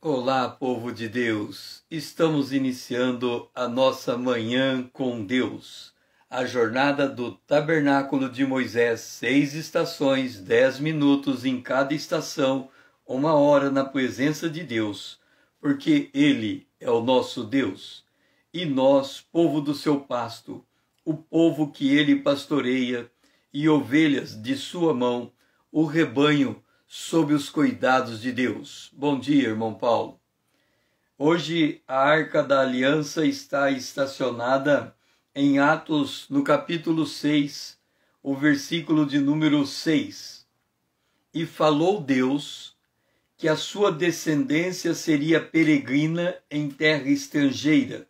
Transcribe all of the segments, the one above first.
Olá, povo de Deus! Estamos iniciando a nossa manhã com Deus. A jornada do Tabernáculo de Moisés, 6 estações, 10 minutos em cada estação, 1 hora na presença de Deus, porque Ele é o nosso Deus. E nós, povo do seu pasto, o povo que Ele pastoreia, e ovelhas de sua mão, o rebanho sob os cuidados de Deus. Bom dia, irmão Paulo. Hoje a Arca da Aliança está estacionada em Atos, no capítulo 6, o versículo de número 6. E falou Deus que a sua descendência seria peregrina em terra estrangeira,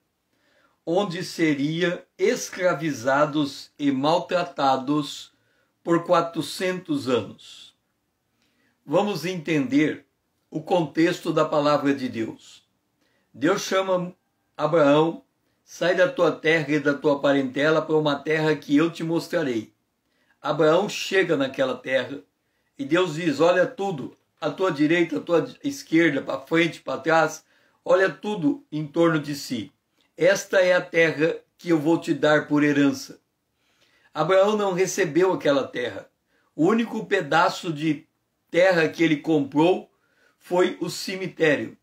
onde seria escravizados e maltratados por 400 anos. Vamos entender o contexto da palavra de Deus. Deus chama Abraão, sai da tua terra e da tua parentela para uma terra que eu te mostrarei. Abraão chega naquela terra e Deus diz, olha tudo, à tua direita, à tua esquerda, para frente, para trás, olha tudo em torno de si. Esta é a terra que eu vou te dar por herança. Abraão não recebeu aquela terra. O único pedaço de terra que ele comprou foi o cemitério,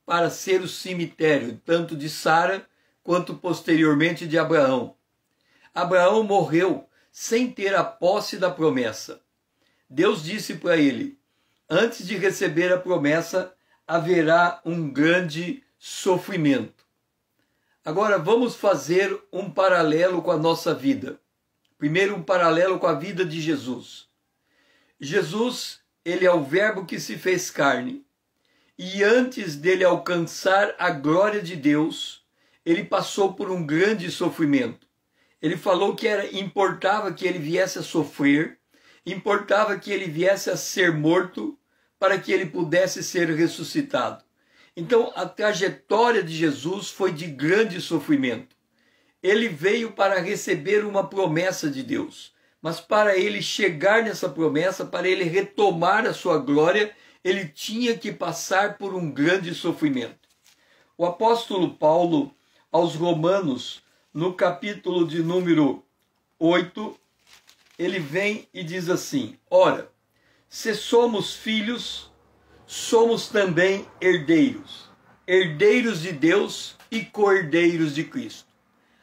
para ser o cemitério, tanto de Sara quanto posteriormente de Abraão. Abraão morreu sem ter a posse da promessa. Deus disse para ele, antes de receber a promessa, haverá um grande sofrimento. Agora vamos fazer um paralelo com a nossa vida. Primeiro, um paralelo com a vida de Jesus. Jesus, ele é o verbo que se fez carne. E antes dele alcançar a glória de Deus, ele passou por um grande sofrimento. Ele falou que importava que ele viesse a sofrer, importava que ele viesse a ser morto, para que ele pudesse ser ressuscitado. Então, a trajetória de Jesus foi de grande sofrimento. Ele veio para receber uma promessa de Deus. Mas para ele chegar nessa promessa, para ele retomar a sua glória, ele tinha que passar por um grande sofrimento. O apóstolo Paulo, aos Romanos, no capítulo de número 8, ele vem e diz assim, ora, se somos filhos, somos também herdeiros, herdeiros de Deus e co-herdeiros de Cristo.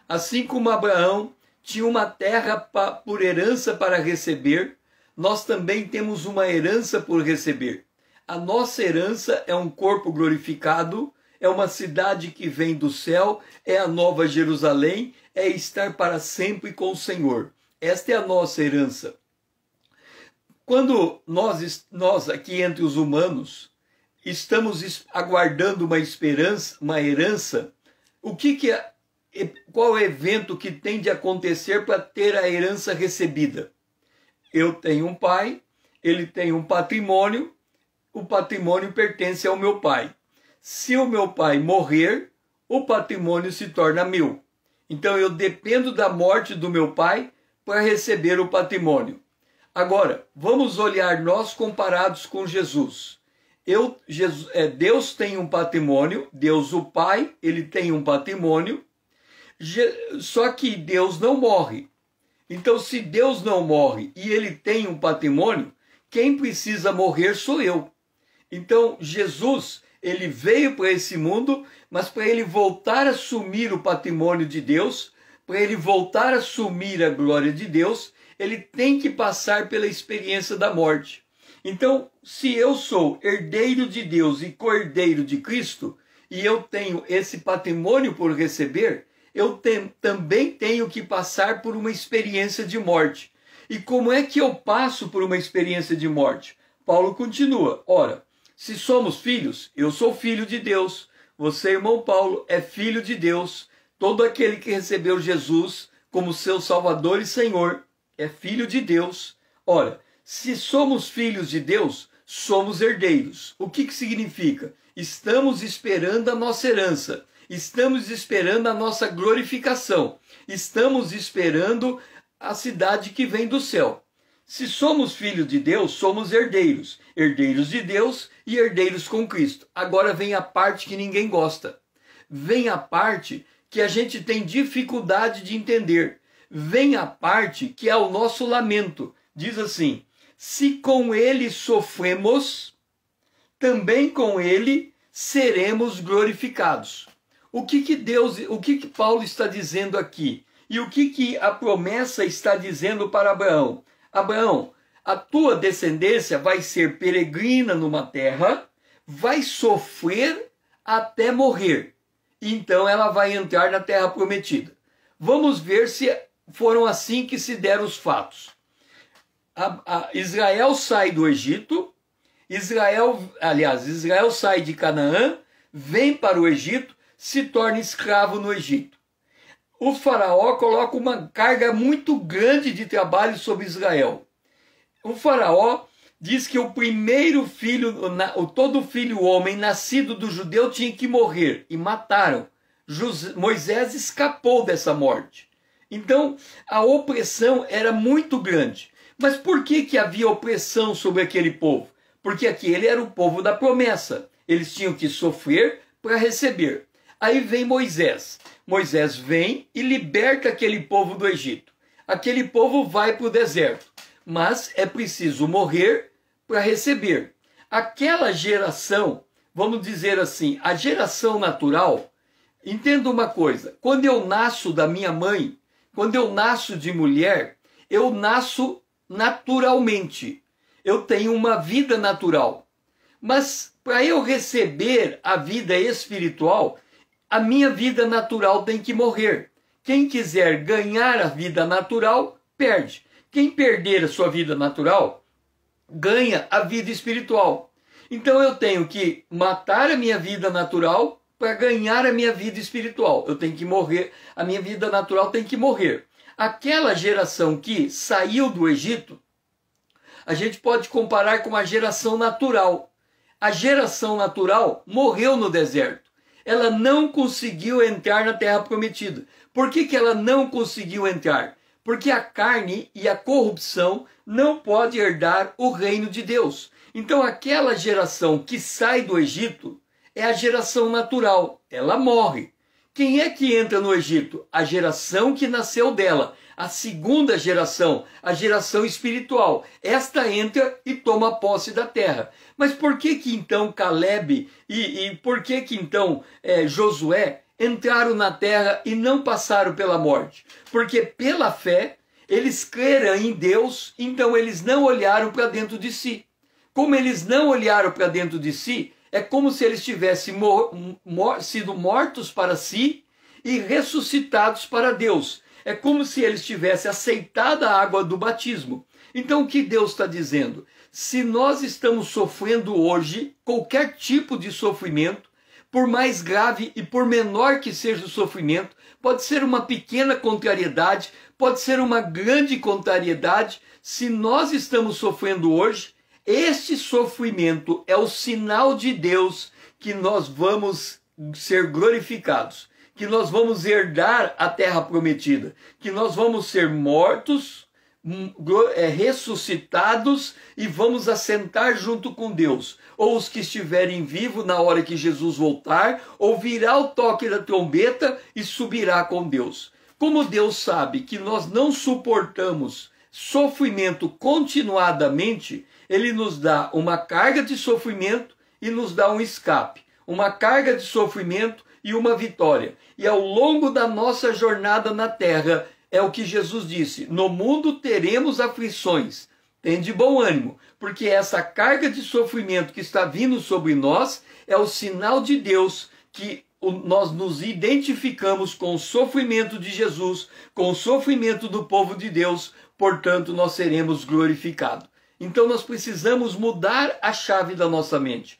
Assim como Abraão tinha uma terra por herança para receber, nós também temos uma herança por receber. A nossa herança é um corpo glorificado, é uma cidade que vem do céu, é a Nova Jerusalém, é estar para sempre com o Senhor. Esta é a nossa herança. Quando nós aqui entre os humanos estamos aguardando uma esperança, uma herança, qual é o evento que tem de acontecer para ter a herança recebida? Eu tenho um pai, ele tem um patrimônio, o patrimônio pertence ao meu pai. Se o meu pai morrer, o patrimônio se torna meu. Então eu dependo da morte do meu pai para receber o patrimônio. Agora, vamos olhar nós comparados com Jesus. Deus tem um patrimônio, Deus o Pai, ele tem um patrimônio, só que Deus não morre. Então, se Deus não morre e ele tem um patrimônio, quem precisa morrer sou eu. Então, Jesus, ele veio para esse mundo, mas para ele voltar a assumir o patrimônio de Deus, para ele voltar a assumir a glória de Deus, ele tem que passar pela experiência da morte. Então, se eu sou herdeiro de Deus e co-herdeiro de Cristo, e eu tenho esse patrimônio por receber, eu também tenho que passar por uma experiência de morte. E como é que eu passo por uma experiência de morte? Paulo continua, ora, se somos filhos, eu sou filho de Deus, você, irmão Paulo, é filho de Deus, todo aquele que recebeu Jesus como seu Salvador e Senhor, é filho de Deus. Ora, se somos filhos de Deus, somos herdeiros. O que significa? Estamos esperando a nossa herança. Estamos esperando a nossa glorificação. Estamos esperando a cidade que vem do céu. Se somos filhos de Deus, somos herdeiros. Herdeiros de Deus e herdeiros com Cristo. Agora vem a parte que ninguém gosta. Vem a parte que a gente tem dificuldade de entender. Vem a parte que é o nosso lamento. Diz assim: se com ele sofremos, também com ele seremos glorificados. O que Paulo está dizendo aqui? E o que a promessa está dizendo para Abraão? Abraão, a tua descendência vai ser peregrina numa terra, vai sofrer até morrer. Então ela vai entrar na terra prometida. Vamos ver se foram assim que se deram os fatos. Israel sai do Egito, Israel sai de Canaã, vem para o Egito, se torna escravo no Egito. O faraó coloca uma carga muito grande de trabalho sobre Israel. O faraó diz que o primeiro filho, todo filho homem nascido do judeu tinha que morrer, e mataram. Moisés escapou dessa morte. Então, a opressão era muito grande. Mas por que havia opressão sobre aquele povo? Porque aquele era o povo da promessa. Eles tinham que sofrer para receber. Aí vem Moisés. Moisés vem e liberta aquele povo do Egito. Aquele povo vai para o deserto. Mas é preciso morrer para receber. Aquela geração, vamos dizer assim, a geração natural, entenda uma coisa, quando eu nasço da minha mãe, quando eu nasço de mulher, eu nasço naturalmente. Eu tenho uma vida natural. Mas para eu receber a vida espiritual, a minha vida natural tem que morrer. Quem quiser ganhar a vida natural, perde. Quem perder a sua vida natural, ganha a vida espiritual. Então eu tenho que matar a minha vida natural para ganhar a minha vida espiritual. Eu tenho que morrer, a minha vida natural tem que morrer. Aquela geração que saiu do Egito, a gente pode comparar com a geração natural. A geração natural morreu no deserto. Ela não conseguiu entrar na terra prometida. Por que ela não conseguiu entrar? Porque a carne e a corrupção não pode herdar o reino de Deus. Então aquela geração que sai do Egito é a geração natural. Ela morre. Quem é que entra no Egito? A geração que nasceu dela. A segunda geração, a geração espiritual. Esta entra e toma posse da terra. Mas por que então Caleb e por que então Josué entraram na terra e não passaram pela morte? Porque pela fé eles creram em Deus, então eles não olharam para dentro de si. Como eles não olharam para dentro de si, é como se eles tivessem sido mortos para si e ressuscitados para Deus. É como se eles tivessem aceitado a água do batismo. Então o que Deus está dizendo? Se nós estamos sofrendo hoje qualquer tipo de sofrimento, por mais grave e por menor que seja o sofrimento, pode ser uma pequena contrariedade, pode ser uma grande contrariedade, se nós estamos sofrendo hoje, este sofrimento é o sinal de Deus que nós vamos ser glorificados, que nós vamos herdar a terra prometida, que nós vamos ser mortos, ressuscitados e vamos assentar junto com Deus. Ou os que estiverem vivos na hora que Jesus voltar, ouvirá o toque da trombeta e subirá com Deus. Como Deus sabe que nós não suportamos sofrimento continuadamente, Ele nos dá uma carga de sofrimento e nos dá um escape. Uma carga de sofrimento e uma vitória. E ao longo da nossa jornada na terra, é o que Jesus disse: no mundo teremos aflições, tende bom ânimo, porque essa carga de sofrimento que está vindo sobre nós é o sinal de Deus que nós nos identificamos com o sofrimento de Jesus, com o sofrimento do povo de Deus, portanto nós seremos glorificados. Então nós precisamos mudar a chave da nossa mente.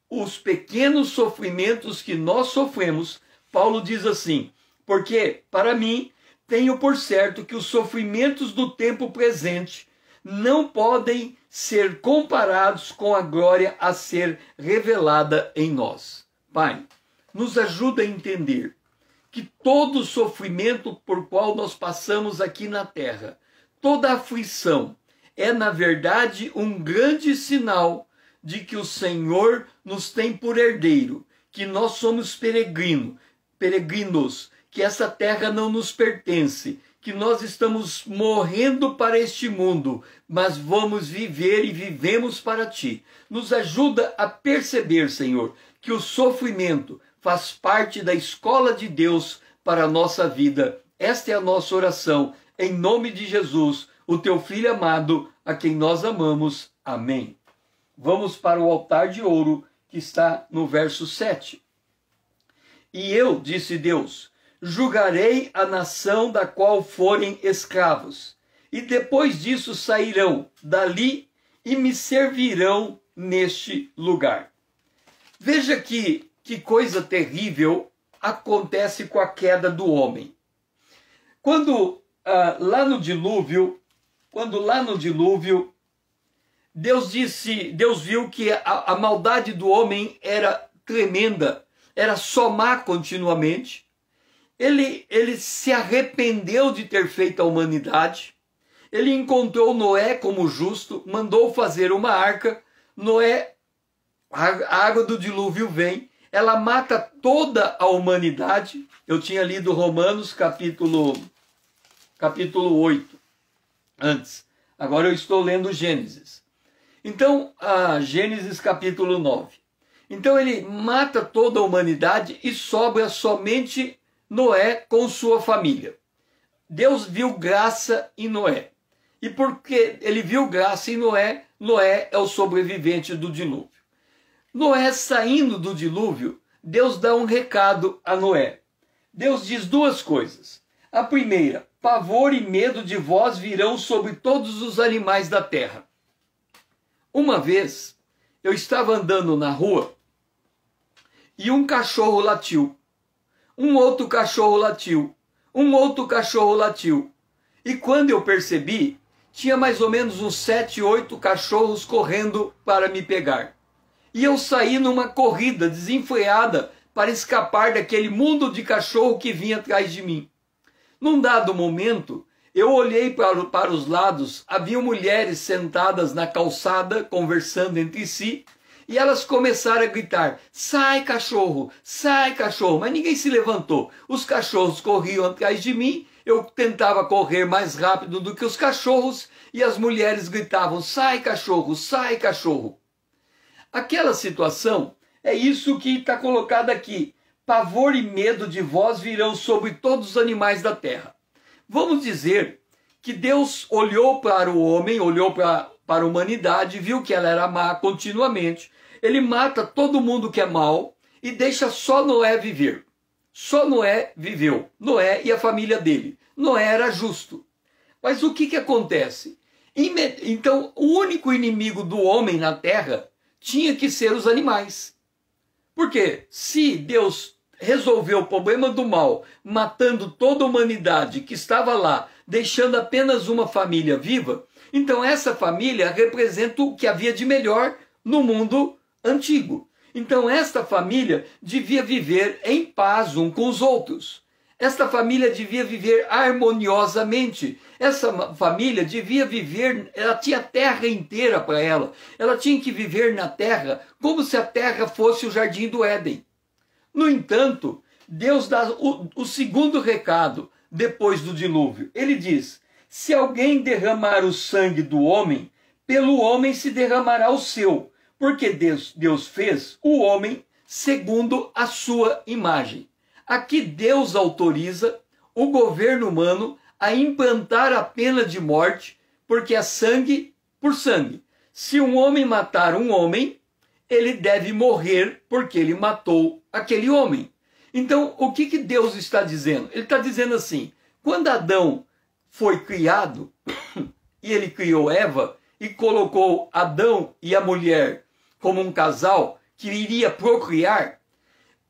Os pequenos sofrimentos que nós sofremos, Paulo diz assim: porque para mim tenho por certo que os sofrimentos do tempo presente não podem ser comparados com a glória a ser revelada em nós. Pai, nos ajuda a entender que todo sofrimento por qual nós passamos aqui na terra, toda aflição, é, na verdade, um grande sinal de que o Senhor nos tem por herdeiro, que nós somos peregrinos, que essa terra não nos pertence, que nós estamos morrendo para este mundo, mas vamos viver e vivemos para Ti. Nos ajuda a perceber, Senhor, que o sofrimento faz parte da escola de Deus para a nossa vida. Esta é a nossa oração, em nome de Jesus, o Teu Filho amado, a quem nós amamos. Amém. Vamos para o altar de ouro, que está no verso 7. E eu, disse Deus, julgarei a nação da qual forem escravos, e depois disso sairão dali e me servirão neste lugar. Veja que coisa terrível acontece com a queda do homem. Quando lá no dilúvio, Deus viu que a maldade do homem era tremenda, era somar continuamente. Ele se arrependeu de ter feito a humanidade. Ele encontrou Noé como justo, mandou fazer uma arca. Noé, a água do dilúvio vem, ela mata toda a humanidade. Eu tinha lido Romanos capítulo 8 antes. Agora eu estou lendo Gênesis. Então, Gênesis capítulo 9. Então ele mata toda a humanidade e sobra somente Noé com sua família. Deus viu graça em Noé. E porque ele viu graça em Noé, Noé é o sobrevivente do dilúvio. Noé saindo do dilúvio, Deus dá um recado a Noé. Deus diz duas coisas. A primeira, pavor e medo de vós virão sobre todos os animais da terra. Uma vez, eu estava andando na rua e um cachorro latiu. Um outro cachorro latiu. Um outro cachorro latiu. E quando eu percebi, tinha mais ou menos uns 7, 8 cachorros correndo para me pegar. E eu saí numa corrida desenfreada para escapar daquele mundo de cachorro que vinha atrás de mim. Num dado momento, eu olhei para os lados, havia mulheres sentadas na calçada, conversando entre si, e elas começaram a gritar, sai cachorro, mas ninguém se levantou. Os cachorros corriam atrás de mim, eu tentava correr mais rápido do que os cachorros, e as mulheres gritavam, sai cachorro, sai cachorro. Aquela situação é isso que está colocado aqui. Pavor e medo de vós virão sobre todos os animais da terra. Vamos dizer que Deus olhou para o homem, olhou para a humanidade, viu que ela era má continuamente. Ele mata todo mundo que é mau e deixa só Noé viver. Só Noé viveu. Noé e a família dele. Noé era justo. Mas o que acontece? Então, o único inimigo do homem na terra tinha que ser os animais. Porque se Deus resolveu o problema do mal, matando toda a humanidade que estava lá, deixando apenas uma família viva, então essa família representa o que havia de melhor no mundo antigo. Então esta família devia viver em paz um com os outros. Esta família devia viver harmoniosamente. Essa família devia viver, ela tinha a terra inteira para ela. Ela tinha que viver na terra como se a terra fosse o jardim do Éden. No entanto, Deus dá o segundo recado depois do dilúvio. Ele diz, se alguém derramar o sangue do homem, pelo homem se derramará o seu, porque Deus fez o homem segundo a sua imagem. Aqui Deus autoriza o governo humano a implantar a pena de morte, porque é sangue por sangue. Se um homem matar um homem, ele deve morrer porque ele matou aquele homem. Então, o que Deus está dizendo? Ele está dizendo assim, quando Adão foi criado, e ele criou Eva, e colocou Adão e a mulher como um casal que iria procriar,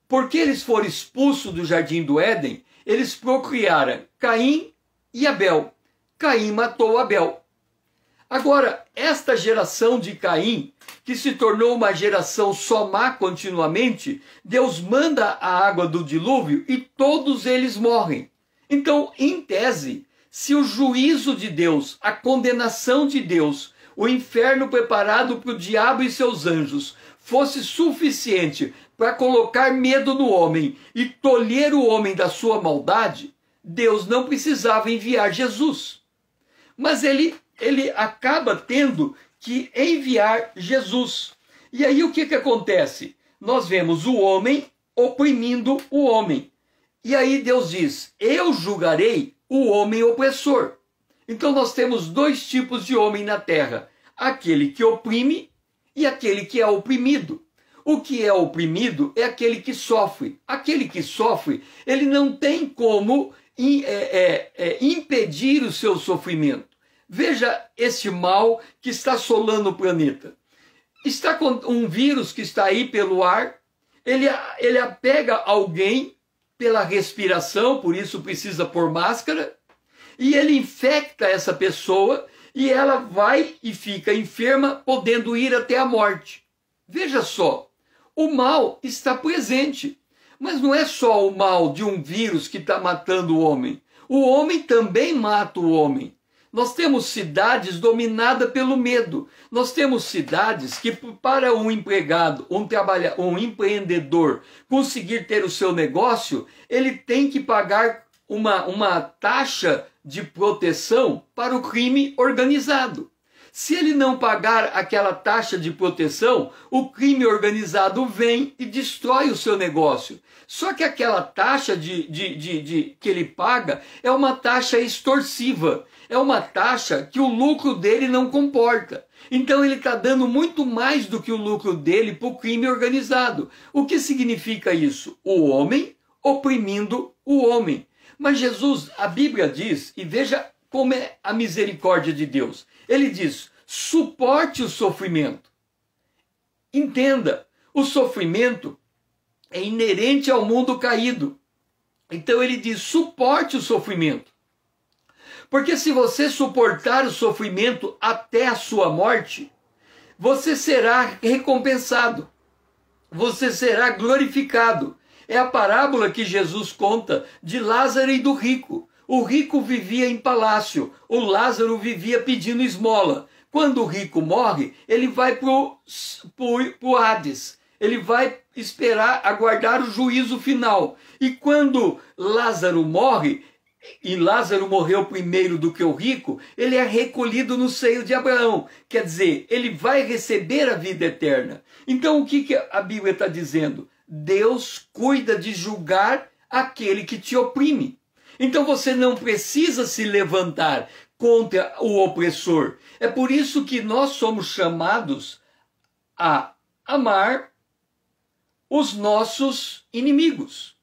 porque eles foram expulsos do jardim do Éden, eles procriaram Caim e Abel. Caim matou Abel. Agora, esta geração de Caim, que se tornou uma geração só má continuamente, Deus manda a água do dilúvio e todos eles morrem. Então, em tese, Se o juízo de Deus, a condenação de Deus, o inferno preparado para o diabo e seus anjos, fosse suficiente para colocar medo no homem e tolher o homem da sua maldade, Deus não precisava enviar Jesus. Mas ele acaba tendo que enviar Jesus. E aí o que acontece? Nós vemos o homem oprimindo o homem. E aí Deus diz, eu julgarei o homem opressor. Então nós temos dois tipos de homem na terra. Aquele que oprime e aquele que é oprimido. O que é oprimido é aquele que sofre. Aquele que sofre, ele não tem como impedir o seu sofrimento. Veja esse mal que está assolando o planeta. Está com um vírus que está aí pelo ar, ele apega alguém pela respiração, por isso precisa pôr máscara, e ele infecta essa pessoa e ela vai e fica enferma, podendo ir até a morte. Veja só, o mal está presente, mas não é só o mal de um vírus que está matando o homem. O homem também mata o homem. Nós temos cidades dominadas pelo medo. Nós temos cidades que, para um empregado, um empreendedor conseguir ter o seu negócio, ele tem que pagar uma taxa de proteção para o crime organizado. Se ele não pagar aquela taxa de proteção, o crime organizado vem e destrói o seu negócio. Só que aquela taxa que ele paga é uma taxa extorsiva. É uma taxa que o lucro dele não comporta. Então ele está dando muito mais do que o lucro dele para o crime organizado. O que significa isso? O homem oprimindo o homem. Mas Jesus, a Bíblia diz, e veja como é a misericórdia de Deus. Ele diz, suporte o sofrimento. Entenda, o sofrimento é inerente ao mundo caído. Então ele diz, suporte o sofrimento. Porque se você suportar o sofrimento até a sua morte, você será recompensado. Você será glorificado. É a parábola que Jesus conta de Lázaro e do rico. O rico vivia em palácio, o Lázaro vivia pedindo esmola. Quando o rico morre, ele vai para o Hades. Ele vai esperar, aguardar o juízo final. E quando Lázaro morre, e Lázaro morreu primeiro do que o rico, ele é recolhido no seio de Abraão. Quer dizer, ele vai receber a vida eterna. Então o que a Bíblia está dizendo? Deus cuida de julgar aquele que te oprime. Então você não precisa se levantar contra o opressor. É por isso que nós somos chamados a amar os nossos inimigos.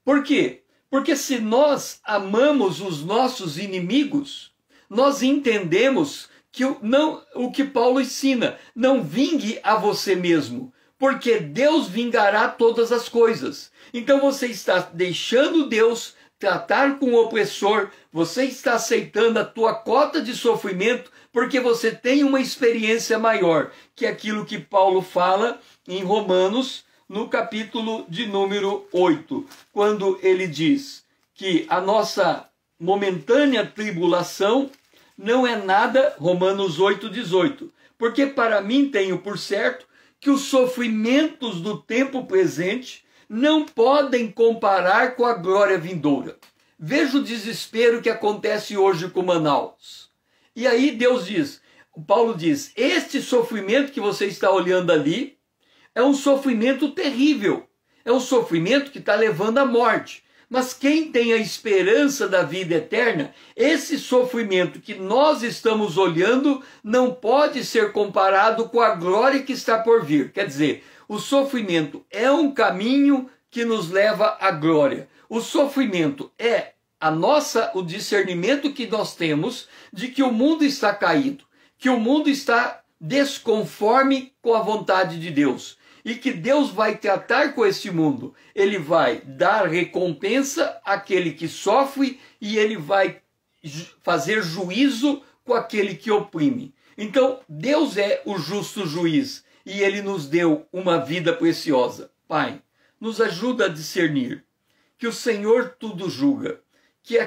Por quê? Porque se nós amamos os nossos inimigos, nós entendemos que o que Paulo ensina, não vingue a você mesmo, porque Deus vingará todas as coisas. Então você está deixando Deus tratar com o opressor, você está aceitando a tua cota de sofrimento, porque você tem uma experiência maior, que é aquilo que Paulo fala em Romanos, no capítulo de número 8, quando ele diz que a nossa momentânea tribulação não é nada, Romanos 8:18, porque para mim tenho por certo que os sofrimentos do tempo presente não podem comparar com a glória vindoura. Veja o desespero que acontece hoje com Manaus. E aí Deus diz, Paulo diz, este sofrimento que você está olhando ali é um sofrimento terrível. É um sofrimento que está levando à morte. Mas quem tem a esperança da vida eterna, esse sofrimento que nós estamos olhando não pode ser comparado com a glória que está por vir. Quer dizer, o sofrimento é um caminho que nos leva à glória. O sofrimento é o discernimento que nós temos de que o mundo está caído, que o mundo está desconforme com a vontade de Deus. E que Deus vai tratar com este mundo. Ele vai dar recompensa àquele que sofre e ele vai fazer juízo com aquele que oprime. Então, Deus é o justo juiz e ele nos deu uma vida preciosa. Pai, nos ajuda a discernir que o Senhor tudo julga, que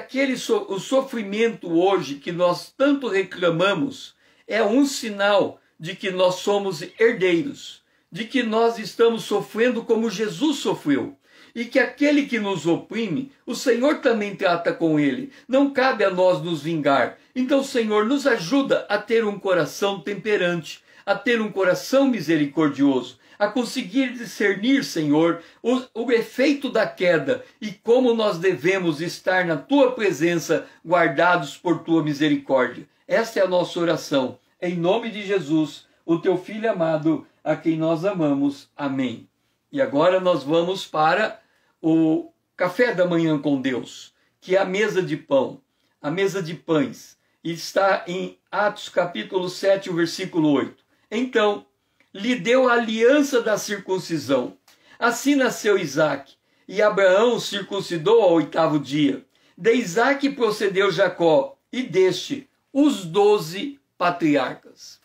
o sofrimento hoje que nós tanto reclamamos é um sinal de que nós somos herdeiros, de que nós estamos sofrendo como Jesus sofreu. E que aquele que nos oprime, o Senhor também trata com ele. Não cabe a nós nos vingar. Então, Senhor, nos ajuda a ter um coração temperante, a ter um coração misericordioso, a conseguir discernir, Senhor, o efeito da queda e como nós devemos estar na Tua presença, guardados por Tua misericórdia. Esta é a nossa oração. Em nome de Jesus, o Teu Filho amado, a quem nós amamos. Amém. E agora nós vamos para o café da manhã com Deus, que é a mesa de pão, a mesa de pães. E está em Atos capítulo 7, o versículo 8. Então, lhe deu a aliança da circuncisão. Assim nasceu Isaque, e Abraão circuncidou ao 8º dia. De Isaque procedeu Jacó, e deste os 12 patriarcas.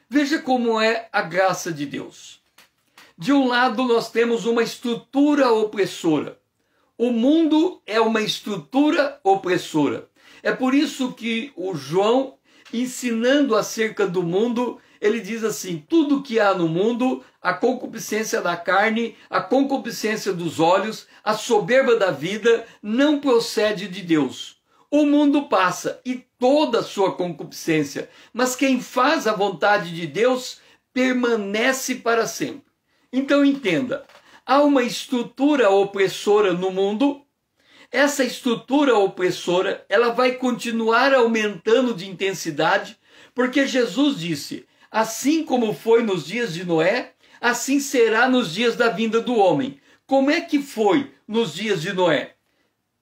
Veja como é a graça de Deus. De um lado, nós temos uma estrutura opressora. O mundo é uma estrutura opressora. É por isso que o João, ensinando acerca do mundo, ele diz assim: tudo que há no mundo, a concupiscência da carne, a concupiscência dos olhos, a soberba da vida, não procede de Deus. O mundo passa e toda a sua concupiscência, mas quem faz a vontade de Deus permanece para sempre. Então entenda, há uma estrutura opressora no mundo. Essa estrutura opressora, ela vai continuar aumentando de intensidade, porque Jesus disse: assim como foi nos dias de Noé, assim será nos dias da vinda do homem. Como é que foi nos dias de Noé?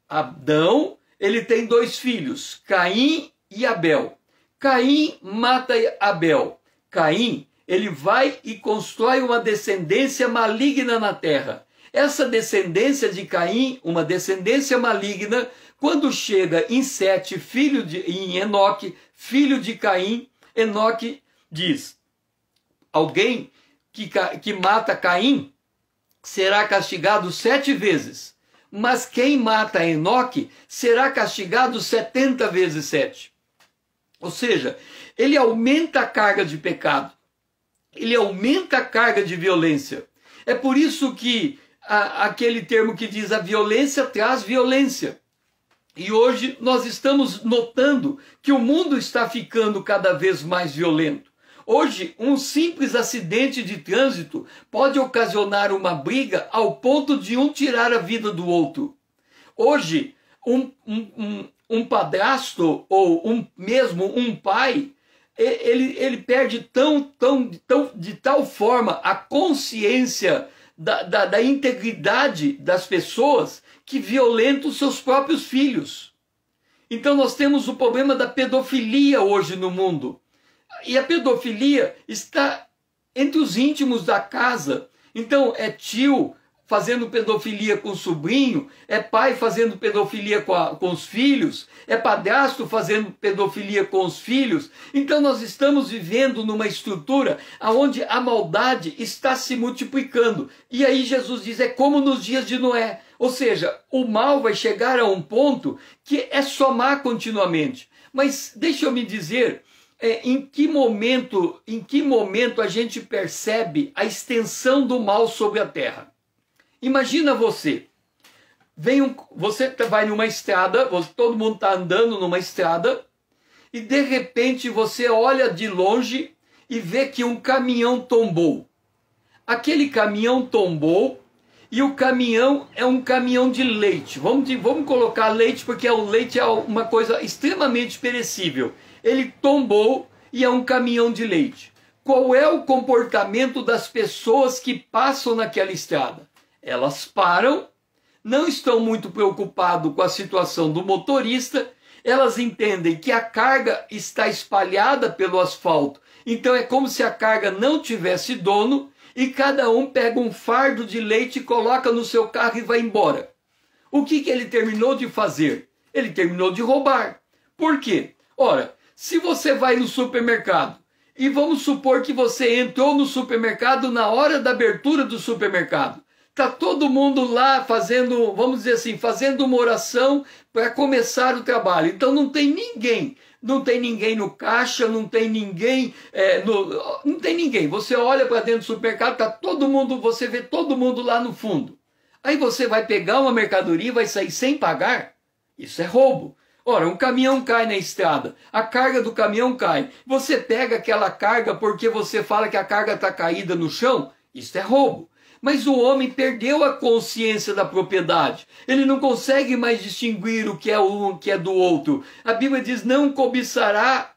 Adão, ele tem 2 filhos, Caim e Abel. Caim mata Abel. Caim, ele vai e constrói uma descendência maligna na terra. Essa descendência de Caim, uma descendência maligna, quando chega em Sete, em Enoque, filho de Caim, Enoque diz: alguém que mata Caim será castigado 7 vezes, mas quem mata Enoque será castigado 70 vezes 7. Ou seja, ele aumenta a carga de pecado, ele aumenta a carga de violência. É por isso que aquele termo que diz a violência traz violência. E hoje nós estamos notando que o mundo está ficando cada vez mais violento. Hoje, um simples acidente de trânsito pode ocasionar uma briga ao ponto de um tirar a vida do outro. Hoje, um padrasto ou mesmo um pai, ele perde de tal forma a consciência da integridade das pessoas que violenta os seus próprios filhos. Então nós temos o problema da pedofilia hoje no mundo. E a pedofilia está entre os íntimos da casa. Então é tio fazendo pedofilia com o sobrinho, é pai fazendo pedofilia com os filhos, é padrasto fazendo pedofilia com os filhos. Então nós estamos vivendo numa estrutura onde a maldade está se multiplicando. E aí Jesus diz, é como nos dias de Noé. Ou seja, o mal vai chegar a um ponto que é somar continuamente. Mas deixa eu me dizer, em que momento a gente percebe a extensão do mal sobre a terra? Imagina você vai numa estrada, todo mundo está andando numa estrada, e de repente você olha de longe e vê que um caminhão tombou. Aquele caminhão tombou, e o caminhão é um caminhão de leite. Vamos colocar leite, porque o leite é uma coisa extremamente perecível. Ele tombou e é um caminhão de leite. Qual é o comportamento das pessoas que passam naquela estrada? Elas param, não estão muito preocupadas com a situação do motorista, elas entendem que a carga está espalhada pelo asfalto, então é como se a carga não tivesse dono, e cada um pega um fardo de leite, coloca no seu carro e vai embora. O que ele terminou de fazer? Ele terminou de roubar. Por quê? Ora, se você vai no supermercado, e vamos supor que você entrou no supermercado na hora da abertura do supermercado, Está todo mundo lá fazendo, vamos dizer assim, fazendo uma oração para começar o trabalho. Então não tem ninguém. Não tem ninguém no caixa, não tem ninguém, não tem ninguém. Você olha para dentro do supermercado, tá todo mundo, você vê todo mundo lá no fundo. Aí você vai pegar uma mercadoria e vai sair sem pagar? Isso é roubo. Ora, um caminhão cai na estrada, a carga do caminhão cai. Você pega aquela carga porque você fala que a carga está caída no chão? Isso é roubo. Mas o homem perdeu a consciência da propriedade. Ele não consegue mais distinguir o que é um, o que é do outro. A Bíblia diz, não cobiçará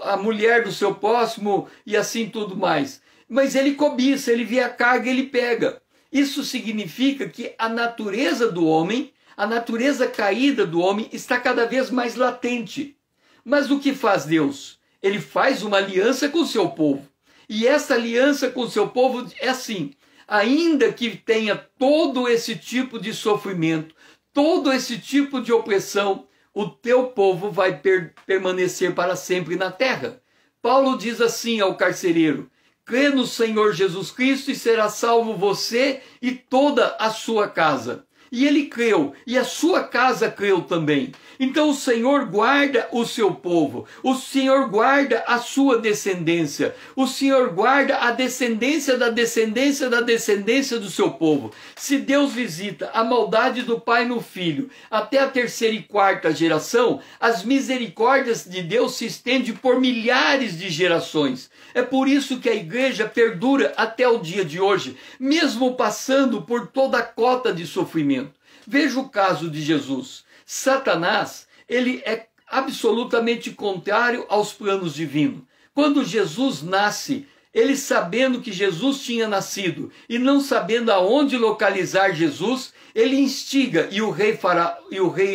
a mulher do seu próximo e assim tudo mais. Mas ele cobiça, ele vê a carga, ele pega. Isso significa que a natureza do homem, a natureza caída do homem está cada vez mais latente. Mas o que faz Deus? Ele faz uma aliança com o seu povo. E essa aliança com o seu povo é assim, ainda que tenha todo esse tipo de sofrimento, todo esse tipo de opressão, o teu povo vai permanecer para sempre na terra. Paulo diz assim ao carcereiro, crê no Senhor Jesus Cristo e será salvo você e toda a sua casa. E ele creu, e a sua casa creu também. Então o Senhor guarda o seu povo, o Senhor guarda a sua descendência, o Senhor guarda a descendência da descendência da descendência do seu povo. Se Deus visita a maldade do pai no filho, até a terceira e quarta geração, as misericórdias de Deus se estendem por milhares de gerações. É por isso que a igreja perdura até o dia de hoje, mesmo passando por toda a cota de sofrimento. Veja o caso de Jesus. Satanás, ele é absolutamente contrário aos planos divinos. Quando Jesus nasce, ele sabendo que Jesus tinha nascido e não sabendo aonde localizar Jesus, ele instiga, e o rei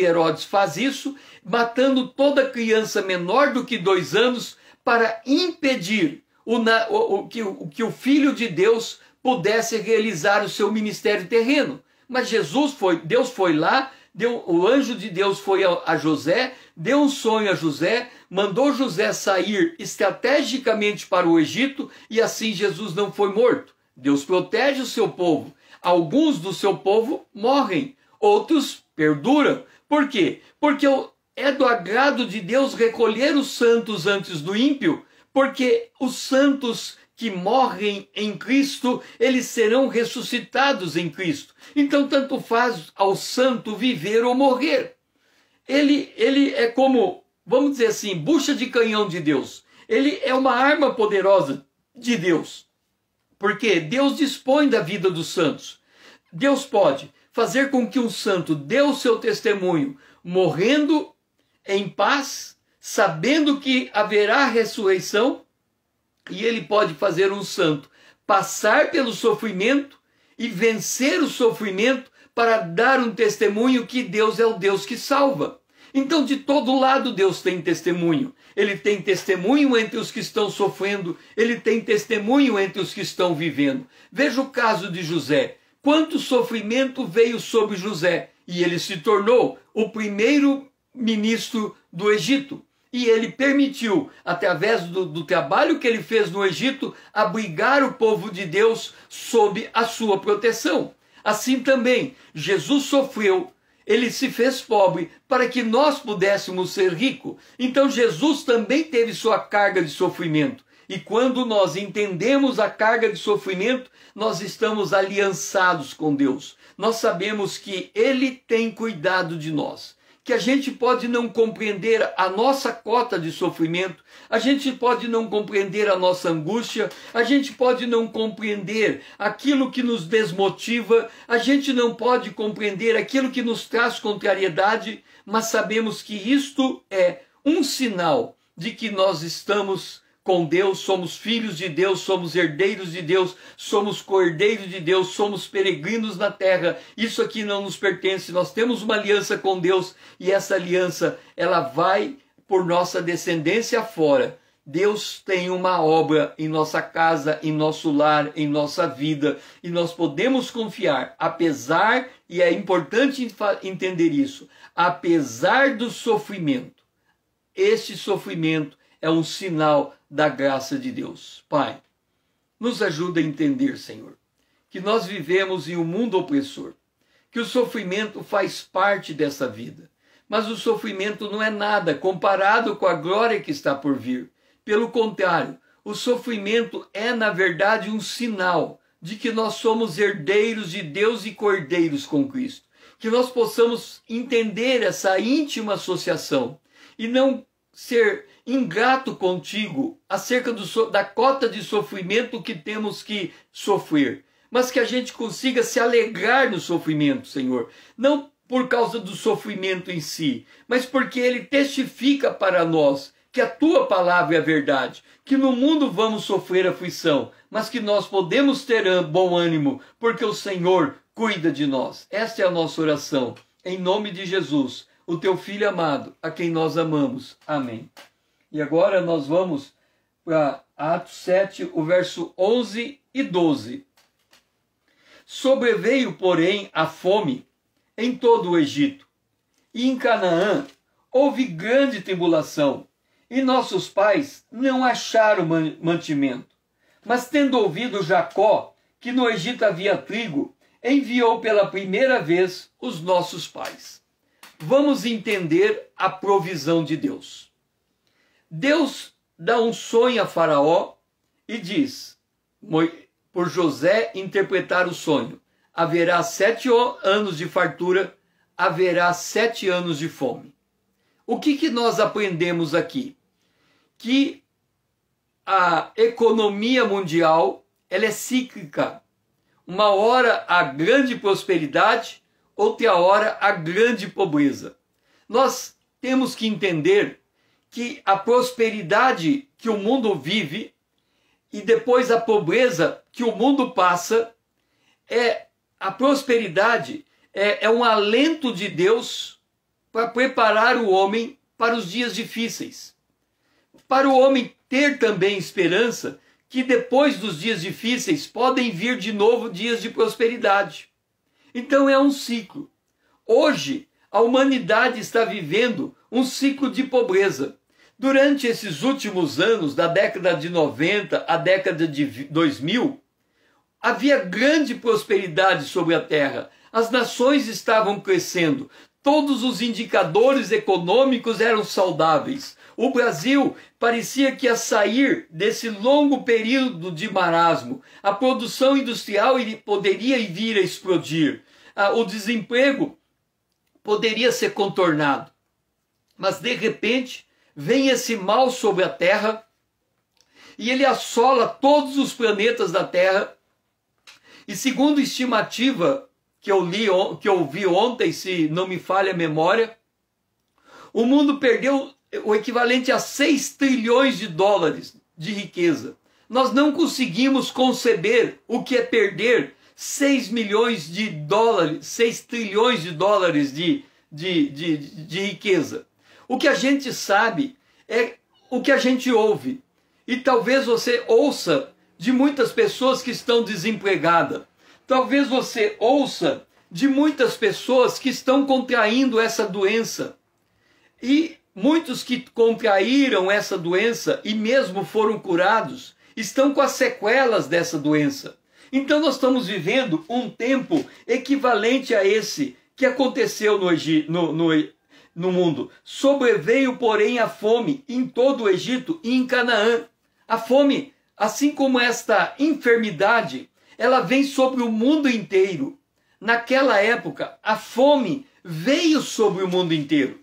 Herodes faz isso, matando toda criança menor do que 2 anos para impedir que o Filho de Deus pudesse realizar o seu ministério terreno. Mas Deus foi lá, o anjo de Deus foi a José, deu um sonho a José, mandou José sair estrategicamente para o Egito e assim Jesus não foi morto. Deus protege o seu povo. Alguns do seu povo morrem, outros perduram. Por quê? Porque é do agrado de Deus recolher os santos antes do ímpio, porque os santos que morrem em Cristo, eles serão ressuscitados em Cristo. Então, tanto faz ao santo viver ou morrer. Ele é como, vamos dizer assim, bucha de canhão de Deus. Ele é uma arma poderosa de Deus. Porque Deus dispõe da vida dos santos. Deus pode fazer com que um santo dê o seu testemunho, morrendo em paz, sabendo que haverá ressurreição, e ele pode fazer um santo passar pelo sofrimento e vencer o sofrimento para dar um testemunho que Deus é o Deus que salva. Então, de todo lado, Deus tem testemunho. Ele tem testemunho entre os que estão sofrendo, ele tem testemunho entre os que estão vivendo. Veja o caso de José. Quanto sofrimento veio sobre José? E ele se tornou o primeiro ministro do Egito. E ele permitiu, através do trabalho que ele fez no Egito, abrigar o povo de Deus sob a sua proteção. Assim também, Jesus sofreu, ele se fez pobre para que nós pudéssemos ser ricos. Então Jesus também teve sua carga de sofrimento. E quando nós entendemos a carga de sofrimento, nós estamos aliançados com Deus. Nós sabemos que Ele tem cuidado de nós. Que a gente pode não compreender a nossa cota de sofrimento, a gente pode não compreender a nossa angústia, a gente pode não compreender aquilo que nos desmotiva, a gente não pode compreender aquilo que nos traz contrariedade, mas sabemos que isto é um sinal de que nós estamos com Deus, somos filhos de Deus, somos herdeiros de Deus, somos co-herdeiros de Deus, somos peregrinos na terra. Isso aqui não nos pertence, nós temos uma aliança com Deus e essa aliança, ela vai por nossa descendência fora. Deus tem uma obra em nossa casa, em nosso lar, em nossa vida e nós podemos confiar, apesar, e é importante entender isso, apesar do sofrimento, este sofrimento é um sinal da graça de Deus. Pai, nos ajuda a entender, Senhor, que nós vivemos em um mundo opressor, que o sofrimento faz parte dessa vida. Mas o sofrimento não é nada comparado com a glória que está por vir. Pelo contrário, o sofrimento é, na verdade, um sinal de que nós somos herdeiros de Deus e cordeiros com Cristo. Que nós possamos entender essa íntima associação e não ser ingrato contigo acerca da cota de sofrimento que temos que sofrer, mas que a gente consiga se alegrar no sofrimento, Senhor. Não por causa do sofrimento em si, mas porque ele testifica para nós que a tua palavra é a verdade, que no mundo vamos sofrer aflição, mas que nós podemos ter bom ânimo, porque o Senhor cuida de nós. Esta é a nossa oração, em nome de Jesus, o teu Filho amado, a quem nós amamos. Amém. E agora nós vamos para Atos 7, o verso 11 e 12. Sobreveio, porém, a fome em todo o Egito, e em Canaã houve grande tribulação, e nossos pais não acharam mantimento. Mas tendo ouvido Jacó que no Egito havia trigo, enviou pela primeira vez os nossos pais. Vamos entender a provisão de Deus. Deus dá um sonho a Faraó e diz, por José interpretar o sonho, haverá 7 anos de fartura, haverá 7 anos de fome. O que nós aprendemos aqui? Que a economia mundial ela é cíclica. Uma hora a grande prosperidade, outra hora a grande pobreza. Nós temos que entender que a prosperidade que o mundo vive e depois a pobreza que o mundo passa, a prosperidade é um alento de Deus para preparar o homem para os dias difíceis. Para o homem ter também esperança que depois dos dias difíceis podem vir de novo dias de prosperidade. Então é um ciclo. Hoje, a humanidade está vivendo um ciclo de pobreza. Durante esses últimos anos, da década de 90 à década de 2000, havia grande prosperidade sobre a terra. As nações estavam crescendo. Todos os indicadores econômicos eram saudáveis. O Brasil parecia que ia sair desse longo período de marasmo. A produção industrial poderia vir a explodir. O desemprego poderia ser contornado. Mas, de repente, vem esse mal sobre a Terra e ele assola todos os planetas da Terra. E segundo estimativa que eu vi ontem, se não me falha a memória, o mundo perdeu o equivalente a 6 trilhões de dólares de riqueza. Nós não conseguimos conceber o que é perder 6 milhões de dólares, 6 trilhões de dólares de riqueza. O que a gente sabe é o que a gente ouve. E talvez você ouça de muitas pessoas que estão desempregadas. Talvez você ouça de muitas pessoas que estão contraindo essa doença. E muitos que contraíram essa doença e mesmo foram curados, estão com as sequelas dessa doença. Então nós estamos vivendo um tempo equivalente a esse que aconteceu no mundo. Sobreveio, porém, a fome em todo o Egito e em Canaã. A fome, assim como esta enfermidade, ela vem sobre o mundo inteiro. Naquela época, a fome veio sobre o mundo inteiro.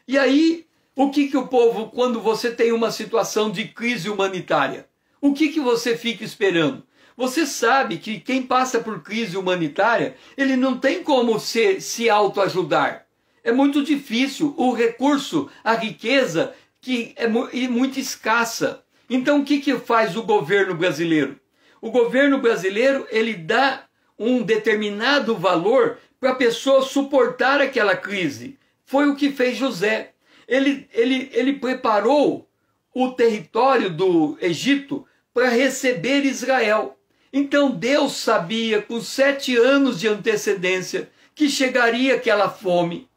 E aí, o que o povo, quando você tem uma situação de crise humanitária, o que você fica esperando? Você sabe que quem passa por crise humanitária, ele não tem como se autoajudar. É muito difícil, o recurso, a riqueza, que é muito escassa. Então, o que faz o governo brasileiro? O governo brasileiro, ele dá um determinado valor para a pessoa suportar aquela crise. Foi o que fez José. Ele preparou o território do Egito para receber Israel. Então Deus sabia com 7 anos de antecedência que chegaria aquela fome.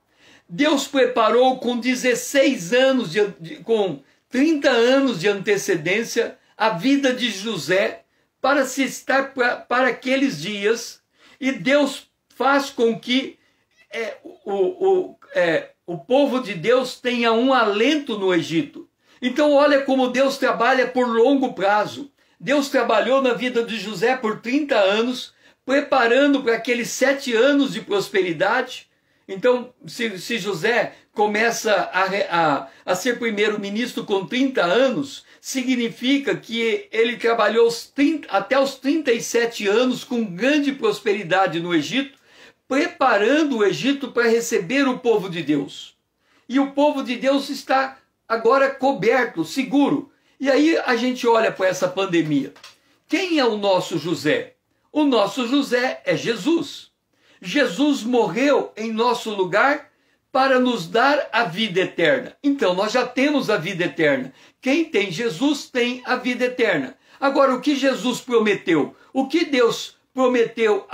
Deus preparou com 16 anos, com 30 anos de antecedência, a vida de José para se estar para aqueles dias, e Deus faz com que o povo de Deus tenha um alento no Egito. Então olha como Deus trabalha por longo prazo. Deus trabalhou na vida de José por 30 anos, preparando para aqueles 7 anos de prosperidade. Então, se José começa a ser primeiro-ministro com 30 anos, significa que ele trabalhou até os 37 anos com grande prosperidade no Egito, preparando o Egito para receber o povo de Deus. E o povo de Deus está agora coberto, seguro. E aí a gente olha para essa pandemia. Quem é o nosso José? O nosso José é Jesus. Jesus morreu em nosso lugar para nos dar a vida eterna. Então nós já temos a vida eterna. Quem tem Jesus tem a vida eterna. Agora, o que Jesus prometeu? O que Deus prometeu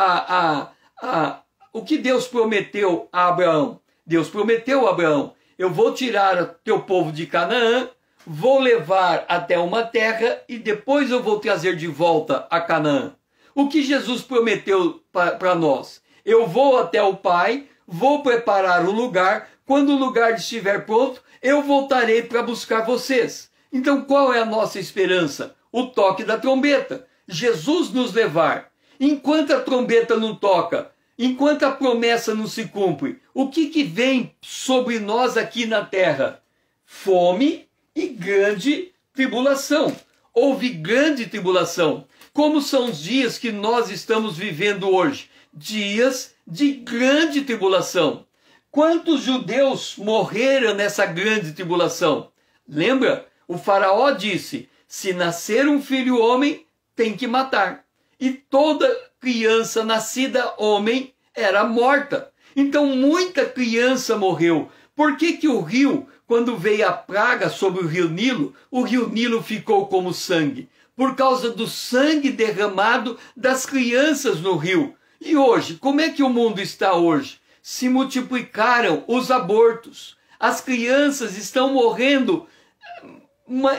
o que Deus prometeu a Abraão? Deus prometeu a Abraão: eu vou tirar o teu povo de Canaã, vou levar até uma terra e depois eu vou trazer de volta a Canaã. O que Jesus prometeu para nós? Eu vou até o Pai, vou preparar o lugar, quando o lugar estiver pronto, eu voltarei para buscar vocês. Então qual é a nossa esperança? O toque da trombeta. Jesus nos levar. Enquanto a trombeta não toca, enquanto a promessa não se cumpre, o que vem sobre nós aqui na terra? Fome e grande tribulação. Houve grande tribulação. Como são os dias que nós estamos vivendo hoje? Dias de grande tribulação. Quantos judeus morreram nessa grande tribulação? Lembra? O faraó disse: se nascer um filho homem, tem que matar. E toda criança nascida homem era morta. Então muita criança morreu. Por que o rio, quando veio a praga sobre o rio Nilo ficou como sangue? Por causa do sangue derramado das crianças no rio. E hoje, como é que o mundo está hoje? Se multiplicaram os abortos. As crianças estão morrendo,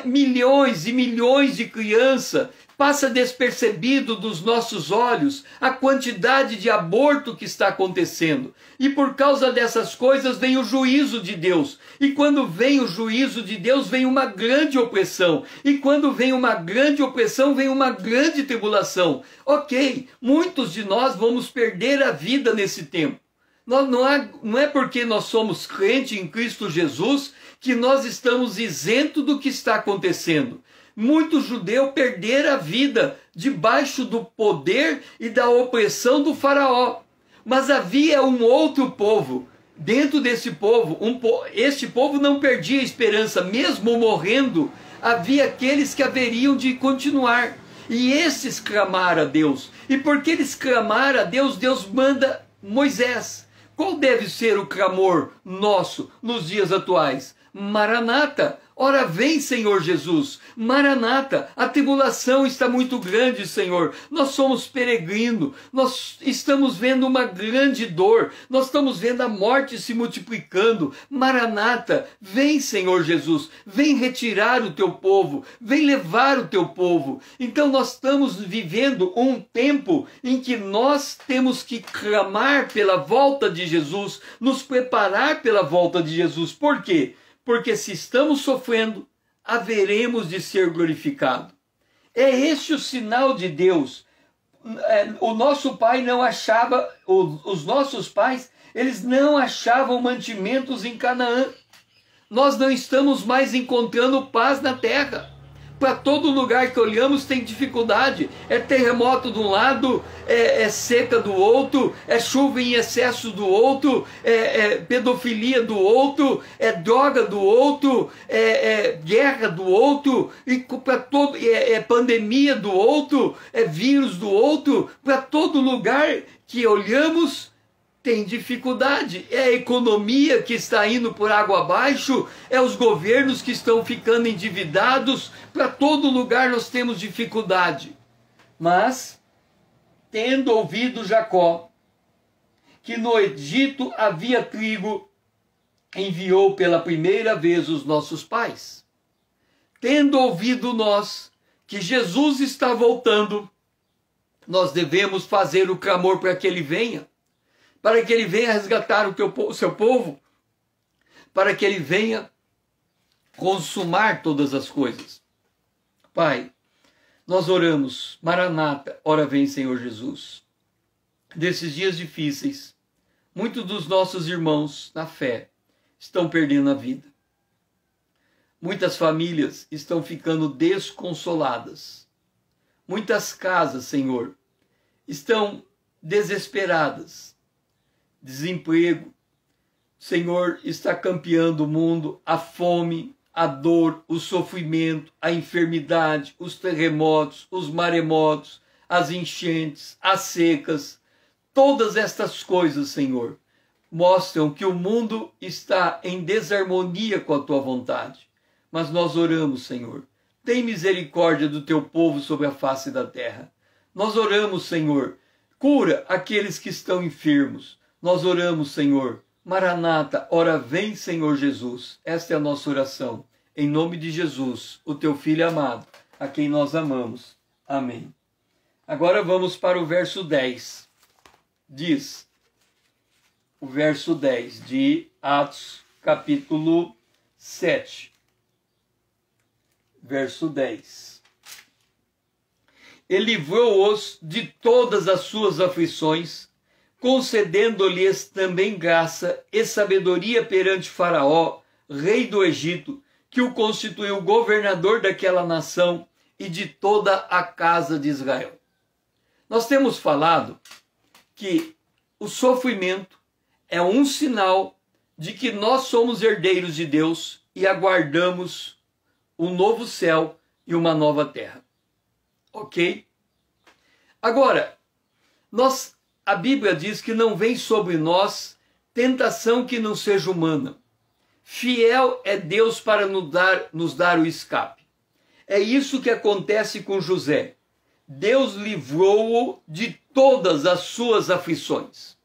milhões e milhões de crianças. Passa despercebido dos nossos olhos a quantidade de aborto que está acontecendo. E por causa dessas coisas vem o juízo de Deus. E quando vem o juízo de Deus, vem uma grande opressão. E quando vem uma grande opressão, vem uma grande tribulação. Ok, muitos de nós vamos perder a vida nesse tempo. Não é porque nós somos crentes em Cristo Jesus que nós estamos isentos do que está acontecendo. Muitos judeus perderam a vida debaixo do poder e da opressão do faraó. Mas havia um outro povo. Dentro desse povo, este povo não perdia a esperança. Mesmo morrendo, havia aqueles que haveriam de continuar. E esses clamaram a Deus. E porque eles clamaram a Deus, Deus manda Moisés. Qual deve ser o clamor nosso nos dias atuais? Maranata, ora vem, Senhor Jesus. Maranata, a tribulação está muito grande, Senhor. Nós somos peregrinos, nós estamos vendo uma grande dor, nós estamos vendo a morte se multiplicando. Maranata, vem, Senhor Jesus, vem retirar o teu povo, vem levar o teu povo. Então nós estamos vivendo um tempo em que nós temos que clamar pela volta de Jesus, nos preparar pela volta de Jesus. Por quê? Porque se estamos sofrendo, haveremos de ser glorificados. É este o sinal de Deus. O nosso pai não achava, os nossos pais, eles não achavam mantimentos em Canaã. Nós não estamos mais encontrando paz na terra. Para todo lugar que olhamos tem dificuldade. É terremoto de um lado, é seca do outro, é chuva em excesso do outro, é pedofilia do outro, é droga do outro, é guerra do outro, e para todo, é pandemia do outro, é vírus do outro. Para todo lugar que olhamos tem dificuldade. É a economia que está indo por água abaixo, é os governos que estão ficando endividados. Para todo lugar nós temos dificuldade. Mas, tendo ouvido Jacó que no Egito havia trigo, enviou pela primeira vez os nossos pais. Tendo ouvido nós que Jesus está voltando, nós devemos fazer o clamor para que Ele venha resgatar o seu povo, para que Ele venha consumar todas as coisas. Pai, nós oramos, Maranata, ora vem, Senhor Jesus. Desses dias difíceis, muitos dos nossos irmãos na fé estão perdendo a vida. Muitas famílias estão ficando desconsoladas. Muitas casas, Senhor, estão desesperadas. Desemprego, Senhor, está campeando o mundo, a fome, a dor, o sofrimento, a enfermidade, os terremotos, os maremotos, as enchentes, as secas. Todas estas coisas, Senhor, mostram que o mundo está em desarmonia com a Tua vontade. Mas nós oramos, Senhor, tem misericórdia do Teu povo sobre a face da terra. Nós oramos, Senhor, cura aqueles que estão enfermos. Nós oramos, Senhor, Maranata, ora vem, Senhor Jesus. Esta é a nossa oração. Em nome de Jesus, o Teu Filho amado, a quem nós amamos. Amém. Agora vamos para o verso 10. Diz, o verso 10 de Atos, capítulo 7. Verso 10. Ele livrou-os de todas as suas aflições, concedendo-lhes também graça e sabedoria perante Faraó, rei do Egito, que o constituiu governador daquela nação e de toda a casa de Israel. Nós temos falado que o sofrimento é um sinal de que nós somos herdeiros de Deus e aguardamos um novo céu e uma nova terra. Ok? Agora, a Bíblia diz que não vem sobre nós tentação que não seja humana. Fiel é Deus para nos dar o escape. É isso que acontece com José. Deus livrou-o de todas as suas aflições.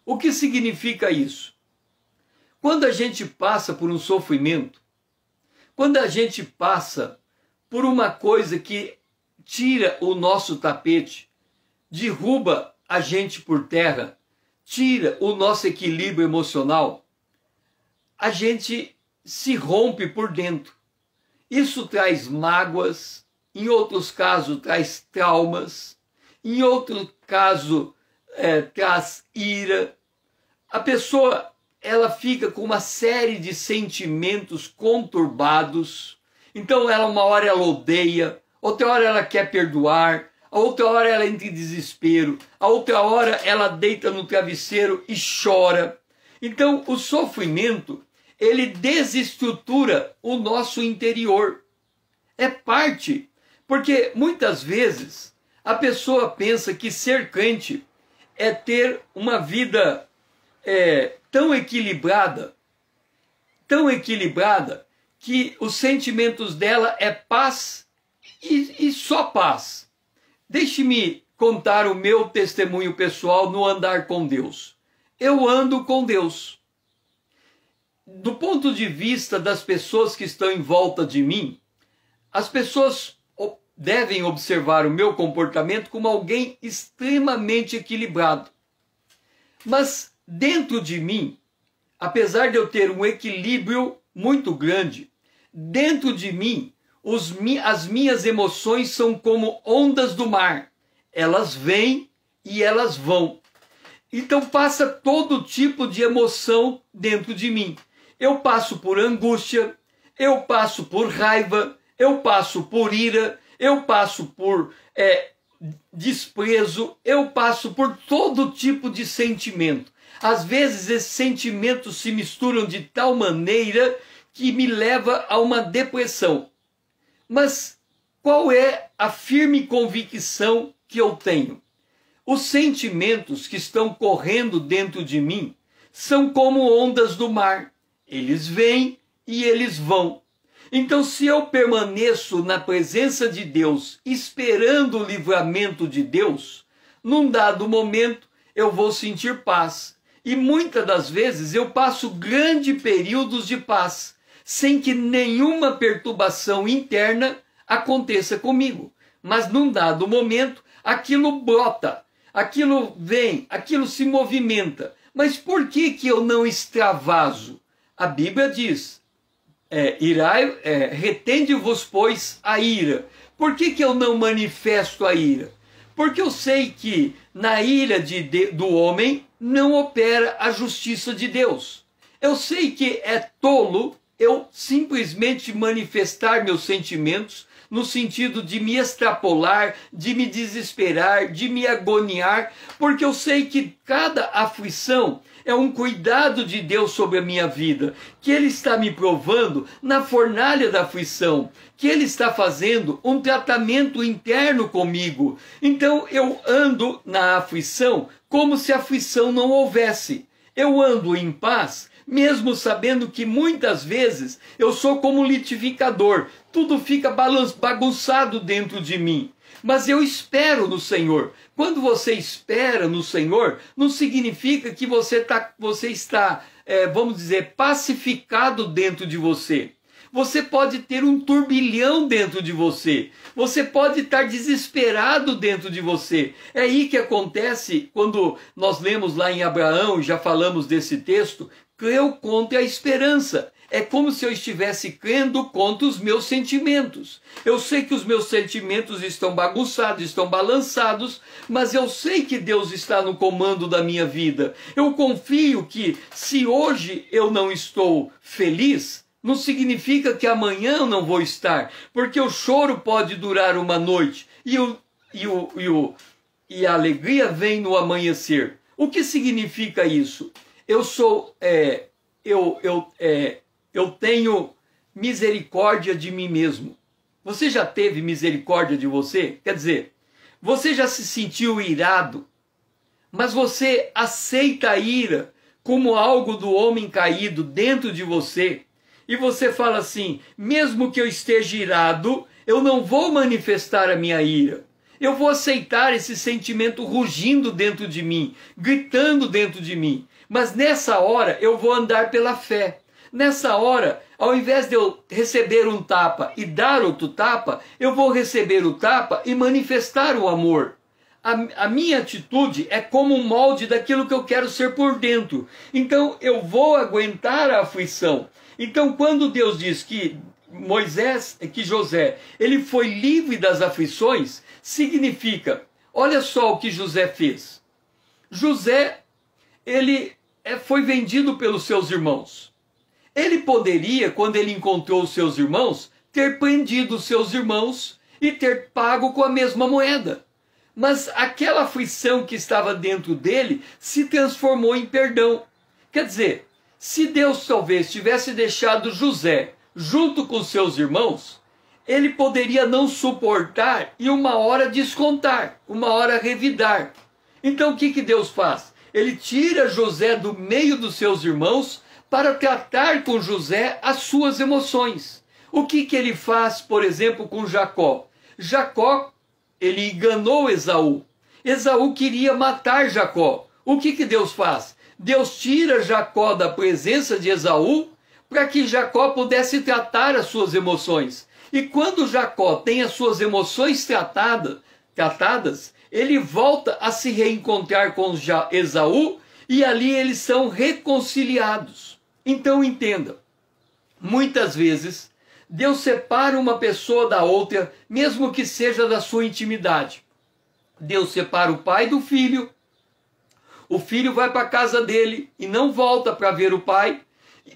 O que significa isso? Quando a gente passa por um sofrimento, quando a gente passa por uma coisa que tira o nosso tapete, derruba a gente por terra, tira o nosso equilíbrio emocional, a gente se rompe por dentro. Isso traz mágoas, em outros casos traz traumas, em outro caso traz ira. A pessoa ela fica com uma série de sentimentos conturbados. Então uma hora ela odeia, outra hora ela quer perdoar, a outra hora ela entra em desespero, a outra hora ela deita no travesseiro e chora. Então o sofrimento, ele desestrutura o nosso interior. É parte, porque muitas vezes a pessoa pensa que ser crente é ter uma vida tão equilibrada, que os sentimentos dela é paz e só paz. Deixe-me contar o meu testemunho pessoal no andar com Deus. Eu ando com Deus. Do ponto de vista das pessoas que estão em volta de mim, as pessoas devem observar o meu comportamento como alguém extremamente equilibrado. Mas dentro de mim, apesar de eu ter um equilíbrio muito grande, dentro de mim, as minhas emoções são como ondas do mar. Elas vêm e elas vão. Então passa todo tipo de emoção dentro de mim. Eu passo por angústia, eu passo por raiva, eu passo por ira, eu passo por desprezo, eu passo por todo tipo de sentimento. Às vezes esses sentimentos se misturam de tal maneira que me leva a uma depressão. Mas qual é a firme convicção que eu tenho? Os sentimentos que estão correndo dentro de mim são como ondas do mar. Eles vêm e eles vão. Então, se eu permaneço na presença de Deus, esperando o livramento de Deus, num dado momento eu vou sentir paz. E muitas das vezes eu passo grandes períodos de paz, sem que nenhuma perturbação interna aconteça comigo. Mas num dado momento, aquilo brota, aquilo vem, aquilo se movimenta. Mas por que eu não extravaso? A Bíblia diz, retende-vos, pois, a ira. Por que eu não manifesto a ira? Porque eu sei que na ira do homem não opera a justiça de Deus. Eu sei que é tolo eu simplesmente manifestar meus sentimentos no sentido de me extrapolar, de me desesperar, de me agoniar, porque eu sei que cada aflição é um cuidado de Deus sobre a minha vida, que Ele está me provando na fornalha da aflição, que Ele está fazendo um tratamento interno comigo. Então eu ando na aflição como se a aflição não houvesse. Eu ando em paz, mesmo sabendo que muitas vezes eu sou como um litificador, tudo fica bagunçado dentro de mim. Mas eu espero no Senhor. Quando você espera no Senhor, não significa que você está, vamos dizer, pacificado dentro de você. Você pode ter um turbilhão dentro de você. Você pode estar desesperado dentro de você. É aí que acontece quando nós lemos lá em Abraão, já falamos desse texto, creu contra a esperança. É como se eu estivesse crendo contra os meus sentimentos. Eu sei que os meus sentimentos estão bagunçados, estão balançados, mas eu sei que Deus está no comando da minha vida. Eu confio que se hoje eu não estou feliz, não significa que amanhã eu não vou estar, porque o choro pode durar uma noite e a alegria vem no amanhecer. O que significa isso? Eu tenho misericórdia de mim mesmo. Você já teve misericórdia de você? Quer dizer, você já se sentiu irado, mas você aceita a ira como algo do homem caído dentro de você. E você fala assim, mesmo que eu esteja irado, eu não vou manifestar a minha ira. Eu vou aceitar esse sentimento rugindo dentro de mim, gritando dentro de mim. Mas nessa hora eu vou andar pela fé. Nessa hora, ao invés de eu receber um tapa e dar outro tapa, eu vou receber o tapa e manifestar o amor. A minha atitude é como um molde daquilo que eu quero ser por dentro. Então eu vou aguentar a aflição. Então quando Deus diz que José, ele foi livre das aflições, significa, olha só o que José fez. José, ele foi vendido pelos seus irmãos. Ele poderia, quando ele encontrou os seus irmãos, ter prendido os seus irmãos e ter pago com a mesma moeda. Mas aquela aflição que estava dentro dele se transformou em perdão. Quer dizer, se Deus talvez tivesse deixado José junto com seus irmãos, ele poderia não suportar e uma hora descontar, uma hora revidar. Então o que Deus faz? Ele tira José do meio dos seus irmãos para tratar com José as suas emoções. O que ele faz, por exemplo, com Jacó? Jacó, ele enganou Esaú. Esaú queria matar Jacó. O que Deus faz? Deus tira Jacó da presença de Esaú para que Jacó pudesse tratar as suas emoções. E quando Jacó tem as suas emoções tratadas, ele volta a se reencontrar com Esaú e ali eles são reconciliados. Então entenda, muitas vezes Deus separa uma pessoa da outra, mesmo que seja da sua intimidade. Deus separa o pai do filho, o filho vai para a casa dele e não volta para ver o pai,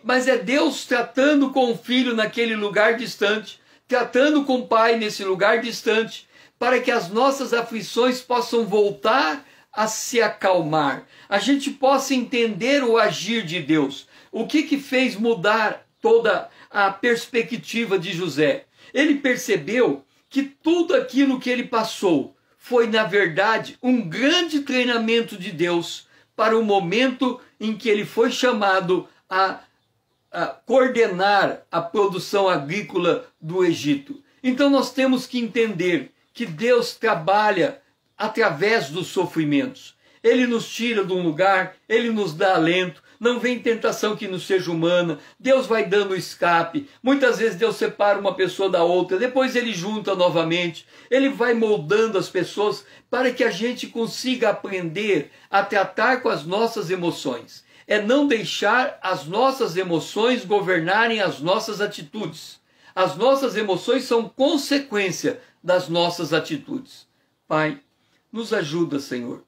mas é Deus tratando com o filho naquele lugar distante, tratando com o pai nesse lugar distante, para que as nossas aflições possam voltar a se acalmar, a gente possa entender o agir de Deus. O que fez mudar toda a perspectiva de José? Ele percebeu que tudo aquilo que ele passou foi, na verdade, um grande treinamento de Deus para o momento em que ele foi chamado a coordenar a produção agrícola do Egito. Então nós temos que entender que Deus trabalha através dos sofrimentos. Ele nos tira de um lugar, ele nos dá alento, não vem tentação que não seja humana, Deus vai dando escape, muitas vezes Deus separa uma pessoa da outra, depois Ele junta novamente, Ele vai moldando as pessoas para que a gente consiga aprender a tratar com as nossas emoções. É não deixar as nossas emoções governarem as nossas atitudes. As nossas emoções são consequência das nossas atitudes. Pai, nos ajuda, Senhor,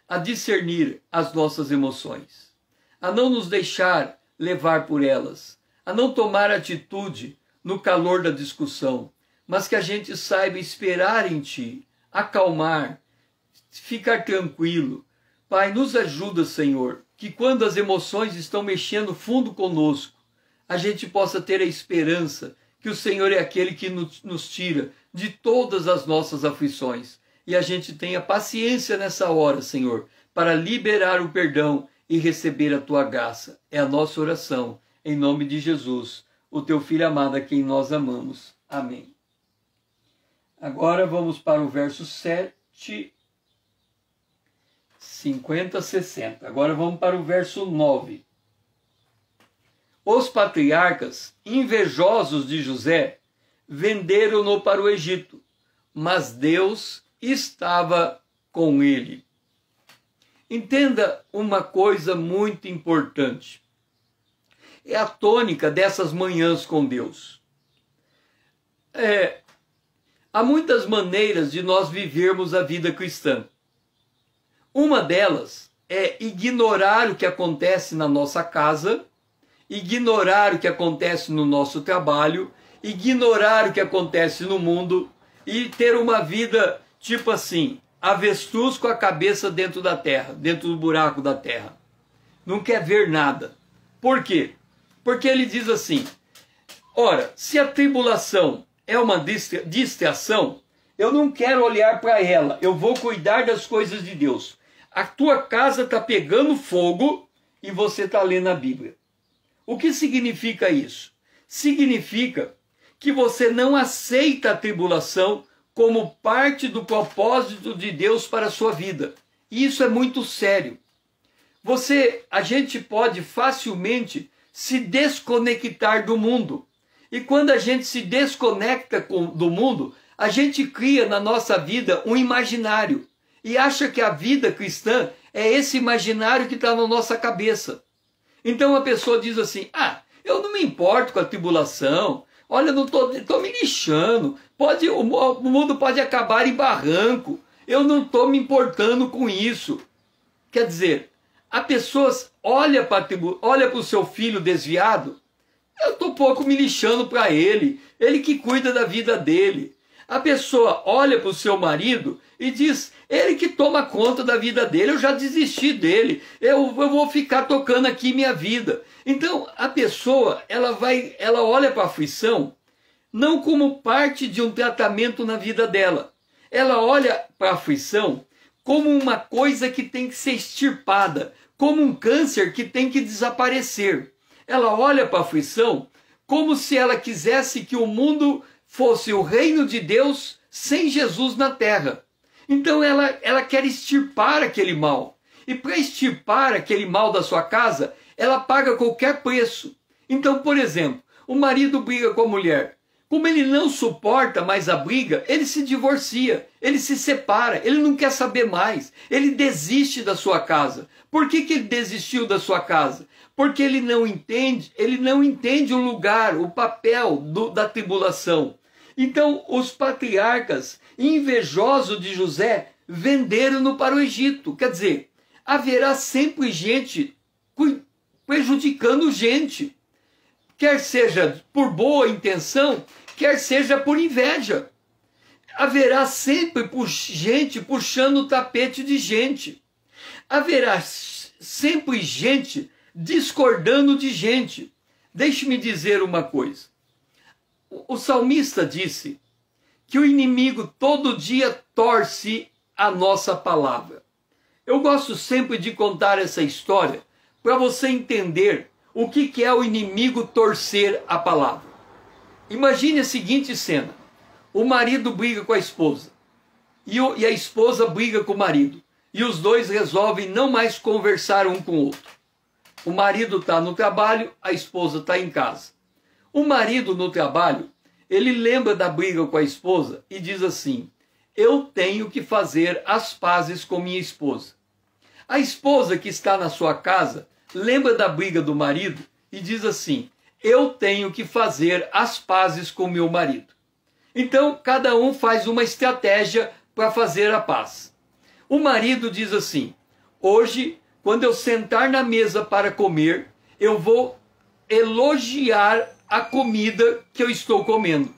a discernir as nossas emoções, a não nos deixar levar por elas, a não tomar atitude no calor da discussão, mas que a gente saiba esperar em Ti, acalmar, ficar tranquilo. Pai, nos ajuda, Senhor, que quando as emoções estão mexendo fundo conosco, a gente possa ter a esperança que o Senhor é aquele que nos tira de todas as nossas aflições. E a gente tenha paciência nessa hora, Senhor, para liberar o perdão e receber a Tua graça. É a nossa oração, em nome de Jesus, o Teu Filho amado, a quem nós amamos. Amém. Agora vamos para o verso 7, 50, 60. Agora vamos para o verso 9. Os patriarcas, invejosos de José, venderam-no para o Egito, mas Deus estava com ele. Entenda uma coisa muito importante. É a tônica dessas manhãs com Deus. Há muitas maneiras de nós vivermos a vida cristã. Uma delas é ignorar o que acontece na nossa casa, ignorar o que acontece no nosso trabalho, ignorar o que acontece no mundo e ter uma vida tipo assim, avestruz com a cabeça dentro da terra, dentro do buraco da terra. Não quer ver nada. Por quê? Porque ele diz assim, ora, se a tribulação é uma distração, eu não quero olhar para ela, eu vou cuidar das coisas de Deus. A tua casa está pegando fogo e você está lendo a Bíblia. O que significa isso? Significa que você não aceita a tribulação como parte do propósito de Deus para a sua vida. E isso é muito sério. A gente pode facilmente se desconectar do mundo. E quando a gente se desconecta do mundo, a gente cria na nossa vida um imaginário. E acha que a vida cristã é esse imaginário que está na nossa cabeça. Então a pessoa diz assim, eu não me importo com a tribulação, olha, não estou me lixando, o mundo pode acabar em barranco, eu não estou me importando com isso. Quer dizer, a pessoa olha para o seu filho desviado, eu estou pouco me lixando para ele que cuida da vida dele. A pessoa olha para o seu marido e diz, ele que toma conta da vida dele, eu já desisti dele, eu vou ficar tocando aqui minha vida. Então a pessoa, ela olha para a aflição não como parte de um tratamento na vida dela. Ela olha para a aflição como uma coisa que tem que ser extirpada, como um câncer que tem que desaparecer. Ela olha para a aflição como se ela quisesse que o mundo fosse o reino de Deus sem Jesus na terra. Então ela quer extirpar aquele mal. E para extirpar aquele mal da sua casa, ela paga qualquer preço. Então, por exemplo, o marido briga com a mulher. Como ele não suporta mais a briga, ele se divorcia, ele se separa, ele não quer saber mais, ele desiste da sua casa. Por que ele desistiu da sua casa? Porque ele não entende o lugar, o papel da tribulação. Então, os patriarcas, invejosos de José, venderam-no para o Egito. Quer dizer, haverá sempre gente prejudicando gente. Quer seja por boa intenção, quer seja por inveja. Haverá sempre gente puxando o tapete de gente. Haverá sempre gente discordando de gente. Deixe-me dizer uma coisa. O salmista disse que o inimigo todo dia torce a nossa palavra. Eu gosto sempre de contar essa história para você entender o que é o inimigo torcer a palavra. Imagine a seguinte cena. O marido briga com a esposa e a esposa briga com o marido. E os dois resolvem não mais conversar um com o outro. O marido está no trabalho, a esposa está em casa. O marido no trabalho, ele lembra da briga com a esposa e diz assim: eu tenho que fazer as pazes com minha esposa. A esposa que está na sua casa lembra da briga do marido e diz assim: eu tenho que fazer as pazes com meu marido. Então, cada um faz uma estratégia para fazer a paz. O marido diz assim: hoje, quando eu sentar na mesa para comer, eu vou elogiar a comida que eu estou comendo.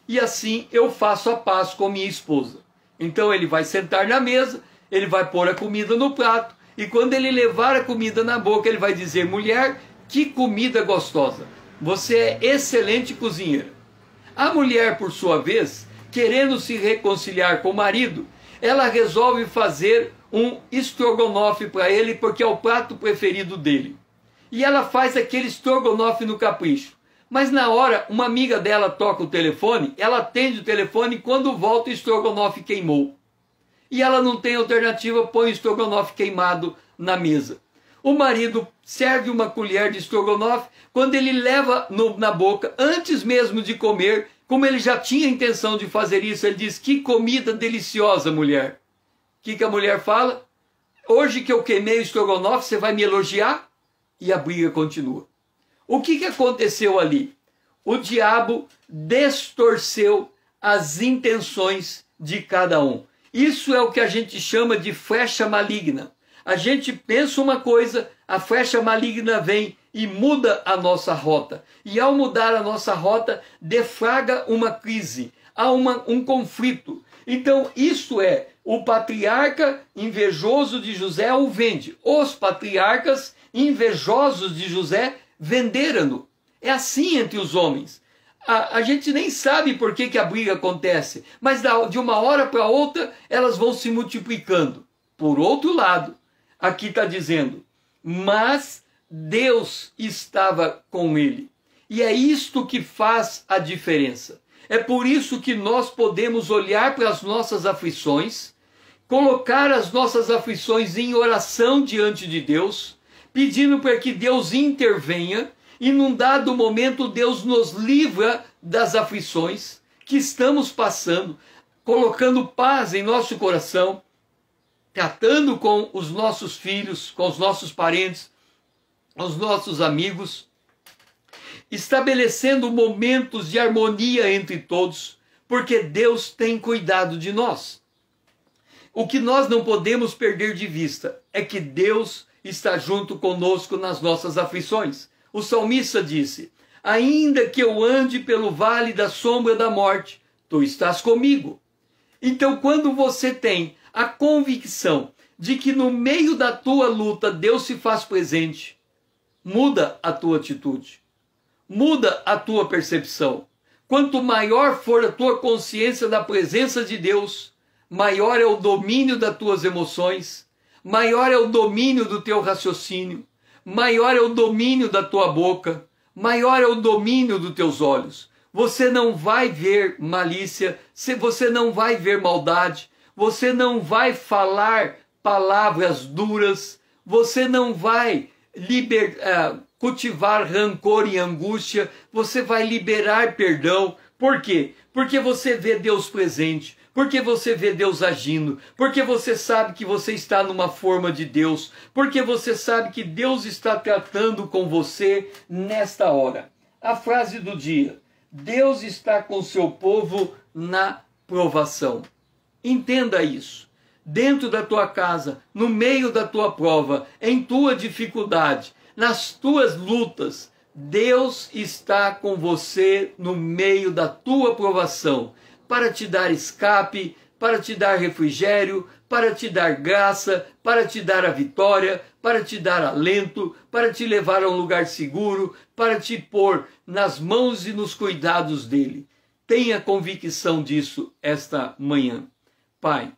E assim eu faço a paz com minha esposa. Então ele vai sentar na mesa, ele vai pôr a comida no prato, e quando ele levar a comida na boca, ele vai dizer: mulher, que comida gostosa, você é excelente cozinheira. A mulher, por sua vez, querendo se reconciliar com o marido, ela resolve fazer um estrogonofe para ele, porque é o prato preferido dele. E ela faz aquele estrogonofe no capricho. Mas na hora, uma amiga dela toca o telefone, ela atende o telefone e quando volta o estrogonofe queimou. E ela não tem alternativa, põe o estrogonofe queimado na mesa. O marido serve uma colher de estrogonofe, quando ele leva na boca, antes mesmo de comer, como ele já tinha a intenção de fazer isso, ele diz: que comida deliciosa, mulher. O que a mulher fala? Hoje que eu queimei o estrogonofe, você vai me elogiar? E a briga continua. O que aconteceu ali? O diabo distorceu as intenções de cada um. Isso é o que a gente chama de flecha maligna. A gente pensa uma coisa, a flecha maligna vem e muda a nossa rota. E ao mudar a nossa rota, deflagra uma crise, há um conflito. Então, isso é, o patriarca invejoso de José o vende. Os patriarcas invejosos de José venderam-no. É assim entre os homens. A gente nem sabe por que a briga acontece, mas de uma hora para outra elas vão se multiplicando. Por outro lado, aqui está dizendo: mas Deus estava com ele. E é isto que faz a diferença. É por isso que nós podemos olhar para as nossas aflições, colocar as nossas aflições em oração diante de Deus, pedindo para que Deus intervenha, e num dado momento Deus nos livra das aflições que estamos passando, colocando paz em nosso coração, tratando com os nossos filhos, com os nossos parentes, os nossos amigos, estabelecendo momentos de harmonia entre todos, porque Deus tem cuidado de nós. O que nós não podemos perder de vista é que Deus está junto conosco nas nossas aflições. O salmista disse: ainda que eu ande pelo vale da sombra da morte, tu estás comigo. Então, quando você tem a convicção de que no meio da tua luta Deus se faz presente, muda a tua atitude, muda a tua percepção. Quanto maior for a tua consciência da presença de Deus, maior é o domínio das tuas emoções, maior é o domínio do teu raciocínio, maior é o domínio da tua boca, maior é o domínio dos teus olhos. Você não vai ver malícia, você não vai ver maldade, você não vai falar palavras duras, você não vai cultivar rancor e angústia, você vai liberar perdão. Por quê? Porque você vê Deus presente, porque você vê Deus agindo, porque você sabe que você está numa forma de Deus, porque você sabe que Deus está tratando com você nesta hora. A frase do dia: Deus está com seu povo na provação. Entenda isso. Dentro da tua casa, no meio da tua prova, em tua dificuldade, nas tuas lutas, Deus está com você no meio da tua provação, para te dar escape, para te dar refrigério, para te dar graça, para te dar a vitória, para te dar alento, para te levar a um lugar seguro, para te pôr nas mãos e nos cuidados dele. Tenha convicção disso esta manhã. Pai,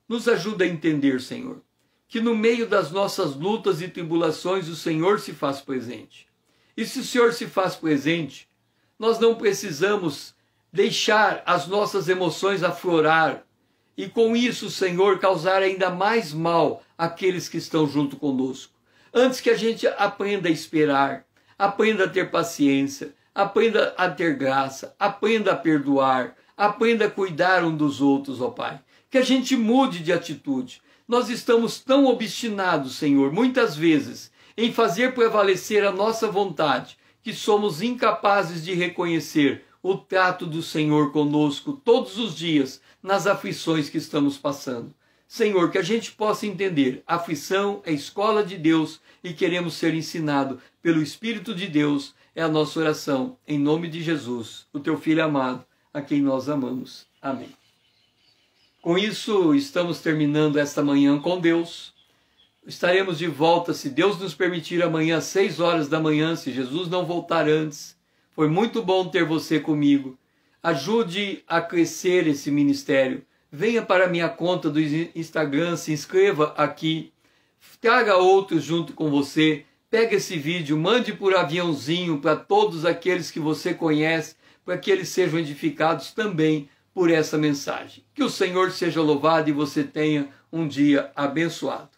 nos ajuda a entender, Senhor, que no meio das nossas lutas e tribulações o Senhor se faz presente. E se o Senhor se faz presente, nós não precisamos deixar as nossas emoções aflorar e com isso, Senhor, causar ainda mais mal àqueles que estão junto conosco. Antes que a gente aprenda a esperar, aprenda a ter paciência, aprenda a ter graça, aprenda a perdoar, aprenda a cuidar um dos outros, ó Pai. Que a gente mude de atitude. Nós estamos tão obstinados, Senhor, muitas vezes, em fazer prevalecer a nossa vontade, que somos incapazes de reconhecer o trato do Senhor conosco todos os dias, nas aflições que estamos passando. Senhor, que a gente possa entender, a aflição é escola de Deus e queremos ser ensinados pelo Espírito de Deus, é a nossa oração, em nome de Jesus, o teu Filho amado, a quem nós amamos. Amém. Com isso, estamos terminando esta manhã com Deus. Estaremos de volta, se Deus nos permitir, amanhã às 6 horas da manhã, se Jesus não voltar antes. Foi muito bom ter você comigo. Ajude a crescer esse ministério. Venha para a minha conta do Instagram, se inscreva aqui. Traga outros junto com você. Pega esse vídeo, mande por aviãozinho para todos aqueles que você conhece, para que eles sejam edificados também por essa mensagem. Que o Senhor seja louvado e você tenha um dia abençoado.